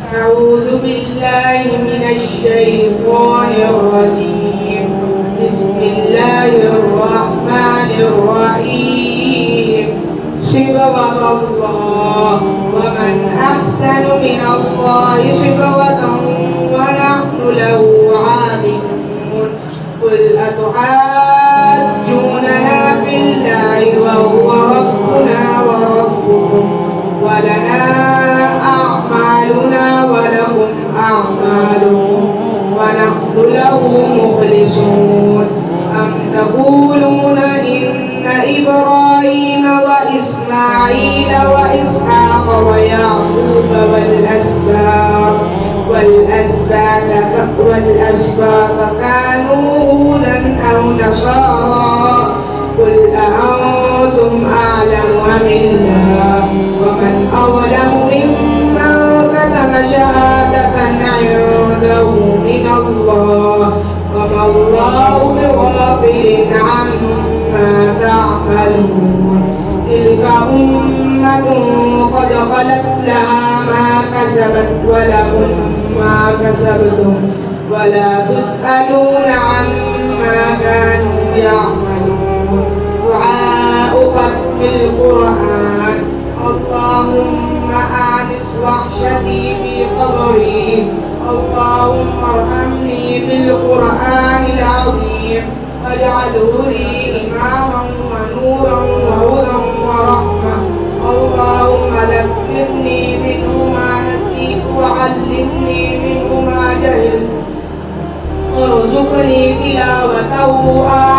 أعوذ بالله من الشيطان الرجيم. بسم الله الرحمن الرحيم. صبغة الله ومن أحسن من الله صبغة ونحن له عابدون. قل أتحاجوننا في الله وهو ربنا وربكم ولنا أعمالنا ولهم أعمالهم ونحن له مخلصون. أم تقولون إن إبراهيم وإسماعيل وإسحاق ويعقوب والأسباط كانوا هودا أو نصارى؟ قل أأنتم أعلم أم الله؟ ومن أظلم ممن كتم شهادة عنده من الله وما الله بغافل عما تعملون. تلك أمة قد خلت لها ما كسبت ولكم ما كسبتم ولا تسألون عما كانوا يعملون. دعاء ختم القرآن. اللهم آنس وحشتي في قبري. اللهم ارحمني بالقرآن العظيم واجعله لي إماما ونورا وهدى ورحمة. اللهم ذكرني منه ما نسيت وعلمني منه ما جهلت وارزقني تلاوته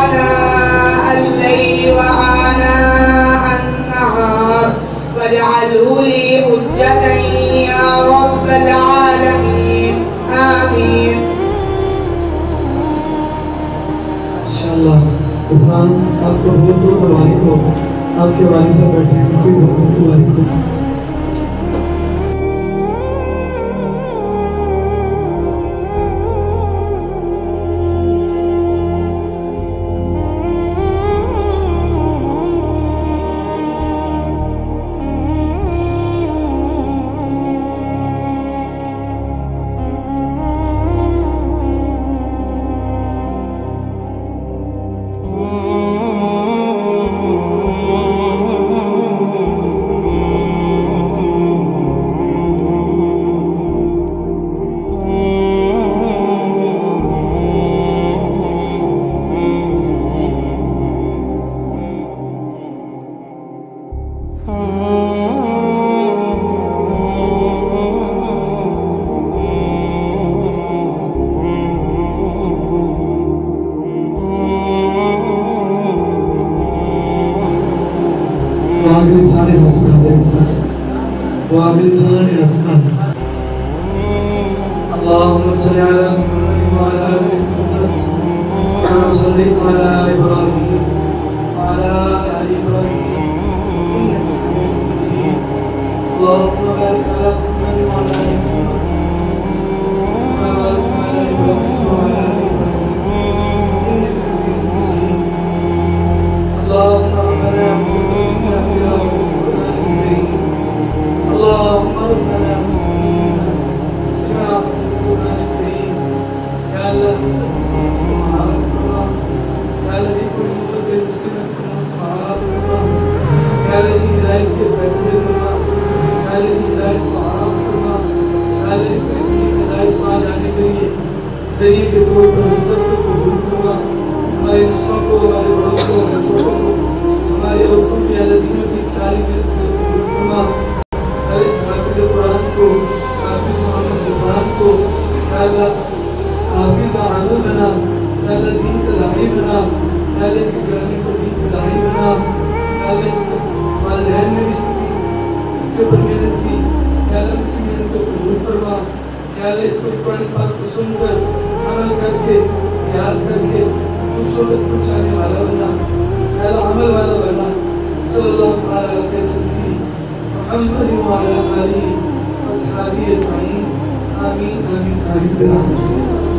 آناء الليل وآناء النهار واجعله لي حجة يا رب العالمين. آمين. इंशाअल्लाह इरफान आपको बहुत बहुत मुबारक हो। आपके वालिद साहब बैठे हैं, उनको बहुत बहुत मुबारक हो। आखिरी सारे हाथ उठा दे, वो आखिरी सारे हाथ उठा दे। अल्लाहुम्मा सल्ली अला मुहम्मद व अला आलि मुहम्मद कमा सल्लैता अला इब्राहीम व अला आलि इब्राहीम इन्नका हमीदुम मजीद। अल्लाहुम्मा बारिक अला मुहम्मद व अला आलि मुहम्मद कमा बारकता अला इब्राहीम व अला आलि इब्राहीम इन्नका हमीदुम मजीद। अल्लाहुम्मा रब्बना اللهم ربنا إنا سماع القرآن الكريم. يا الله معاذ الله، يا الذي كل أمة مسلمة معاذ الله، يا الذي هداية فاسد الله، يا الذي هداية معاذ الله، يا الذي كل هداية معاذ كريم ذریعے کے طور پر ہم سب کو قبول ہوگا. ہمارے نسخوں کو، ہمارے بڑوں کو، ہمارے چھوٹوں کو، ہمارے عورتوں کی دینوں کی تعلیم قبول ہوگا. اس حافظ قرآن کو، حافظ محمد قرآن کو یا اللہ حافظ عامل بنا، یا اللہ دین کا داعی بنا، یا اللہ کی گرامی کو دین کا داعی بنا. یا اللہ والدین نے بھی اس کے اوپر محنت کی، یا اللہ ان کی محنت کو قبول فرما. یا اللہ اس کو قرآن پاک کو سن کر عمل کر کے یاد کر کے دوسروں تک پہنچانے والا بنا. یا اللہ عمل والا بنا. صلی اللہ علیہ وسلم محمد وعلى آله وأصحابه أجمعين. آمين آمين آمين برحمتك.